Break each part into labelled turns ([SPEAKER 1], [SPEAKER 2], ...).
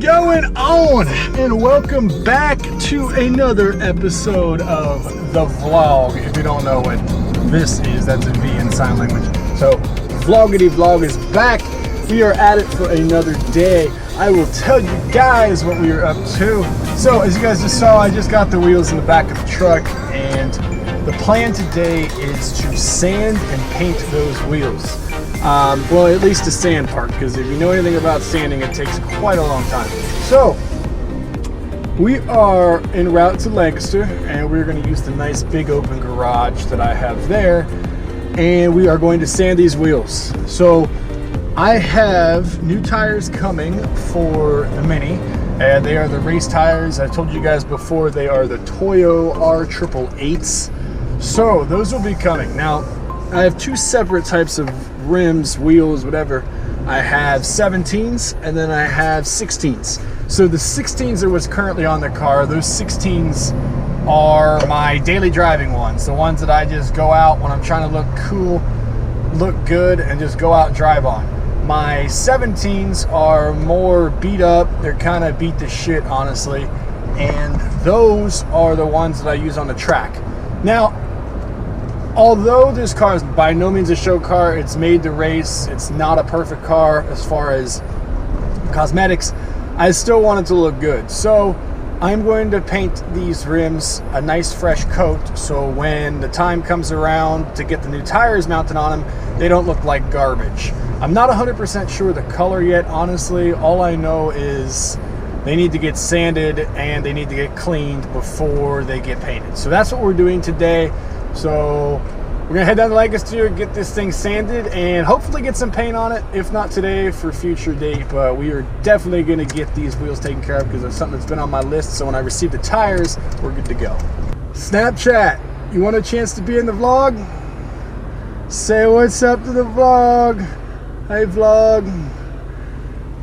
[SPEAKER 1] going on? And welcome back to another episode of the vlog. If you don't know what this is, that's a V in sign language. So Vloggity Vlog is back. We are at it for another day. I will tell you guys what we are up to. So as you guys just saw, I just got the wheels in the back of the truck, and the plan today is to sand and paint those wheels. Well, at least the sand part, because if you know anything about sanding, it takes quite a long time. So we are en route to Lancaster, and we're going to use the nice big open garage that I have there, and we are going to sand these wheels. So I have new tires coming for the Mini, and they are the race tires. I told you guys before, they are the Toyo R888s. So those will be coming. Now, I have two separate types of rims, wheels, whatever. I have 17s and then I have 16s. So the 16s are what's currently on the car. Those 16s are my daily driving ones, the ones that I just go out when I'm trying to look cool, look good, and just go out and drive on. My 17s are more beat up. They're kind of beat to shit, honestly, and those are the ones that I use on the track. Now, although this car is by no means a show car, it's made to race, it's not a perfect car as far as cosmetics, I still want it to look good. So I'm going to paint these rims a nice fresh coat, so when the time comes around to get the new tires mounted on them, they don't look like garbage. I'm not 100% sure the color yet, honestly. All I know is they need to get sanded and they need to get cleaned before they get painted. So that's what we're doing today. So we're gonna head down to Lancaster, get this thing sanded, and hopefully get some paint on it. If not today, for future date. But we are definitely gonna get these wheels taken care of because it's something that's been on my list. So when I receive the tires, we're good to go. Snapchat, you want a chance to be in the vlog? Say what's up to the vlog. Hey vlog.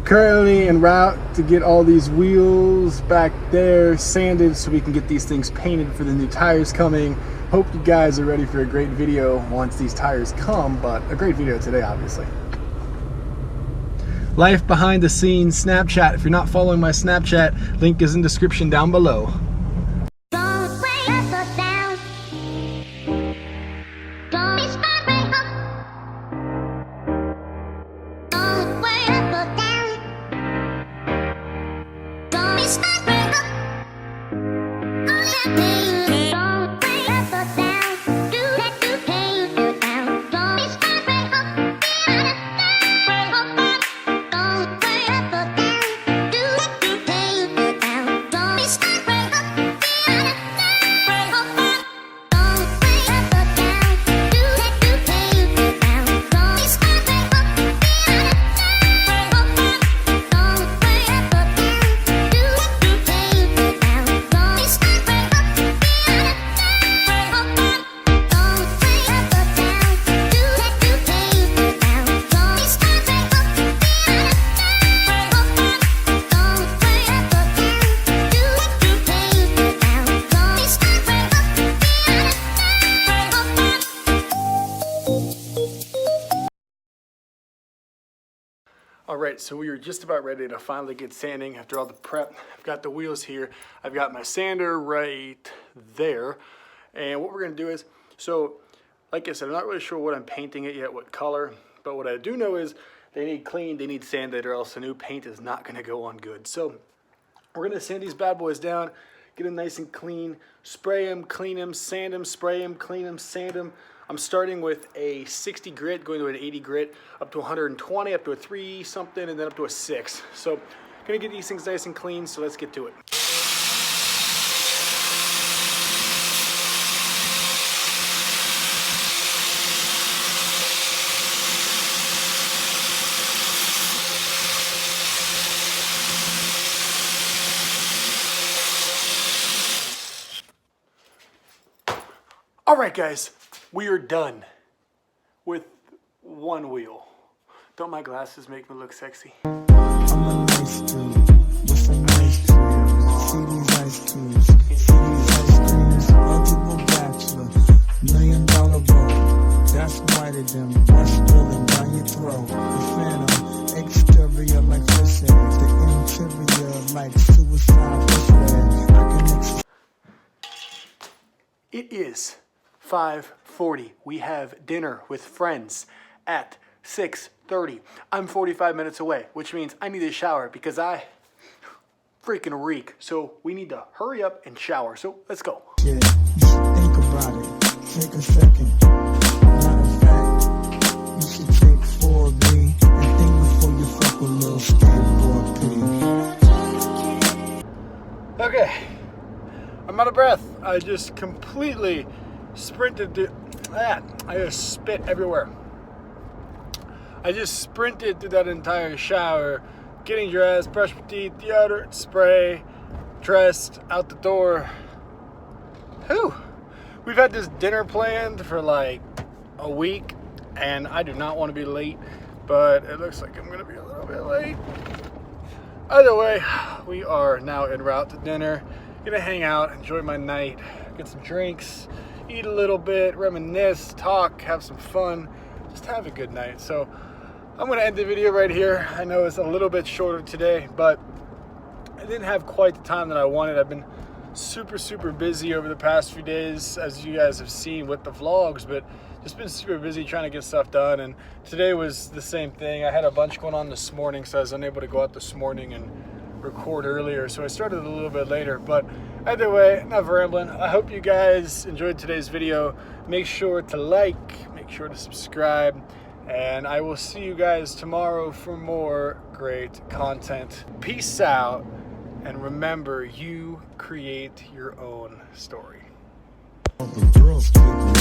[SPEAKER 1] Currently en route to get all these wheels back there sanded so we can get these things painted for the new tires coming. Hope you guys are ready for a great video once these tires come, but a great video today, obviously. Life behind the scenes Snapchat. If you're not following my Snapchat, link is in the description down below. Alright, so we are just about ready to finally get sanding after all the prep. I've got the wheels here. I've got my sander right there. And what we're going to do is, so like I said, I'm not really sure what I'm painting it yet, what color. But what I do know is they need cleaned, they need sanded, or else the new paint is not going to go on good. So we're going to sand these bad boys down, get them nice and clean, spray them, clean them, sand them, spray them, clean them, sand them. I'm starting with a 60 grit, going to an 80 grit, up to 120, up to a 3 something, and then up to a 6. So, gonna get these things nice and clean, so let's get to it. All right, guys. We are done with one wheel. Don't my glasses make me look sexy? I'm a nice dude. What's a nice dude? See these ice cubes. See these ice creams. Eligible bachelor. $1 million boat. That's whiter than what's spilling down your throat. The phantom. Exterior like listen. The interior.
[SPEAKER 2] like suicide.
[SPEAKER 1] It is 5:40. We have dinner with friends at 6:30. I'm 45 minutes away, which means I need a shower because I freaking reek. So we need to hurry up and shower. So let's go.
[SPEAKER 2] Yeah, you should think about it. Take a second. Matter of fact, you should take 4B and think before you fuck a little skateboard pig.
[SPEAKER 1] Okay, I'm out of breath. I just completely sprinted through that. I just spit everywhere. I just sprinted through that entire shower, getting dressed, brushed my teeth, deodorant, spray, dressed, out the door. Whew. We've had this dinner planned for like a week, and I do not want to be late, but it looks like I'm going to be a little bit late. Either way, we are now en route to dinner. Gonna hang out, enjoy my night, get some drinks, eat a little bit, reminisce, talk, have some fun, just have a good night. So I'm gonna end the video right here. I know it's a little bit shorter today, but I didn't have quite the time that I wanted. I've been super busy over the past few days, as you guys have seen with the vlogs, but just been super busy trying to get stuff done. And today was the same thing. I had a bunch going on this morning, so I was unable to go out this morning and record earlier, so I started a little bit later. But either way, enough rambling. I hope you guys enjoyed today's video. Make sure to like, make sure to subscribe, and I will see you guys tomorrow for more great content. Peace out, and remember, you create your own story.
[SPEAKER 2] All the girls get naked,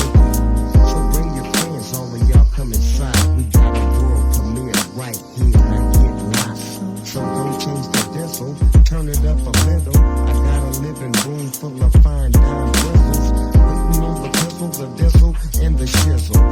[SPEAKER 2] so bring your friends, all of y'all come inside. We got a world premiere right here, now get lost. So don't change the diesel, turn it up a little. I got a living room full of fine dime bristles, waiting on the pistol, the diesel, and the shizzle.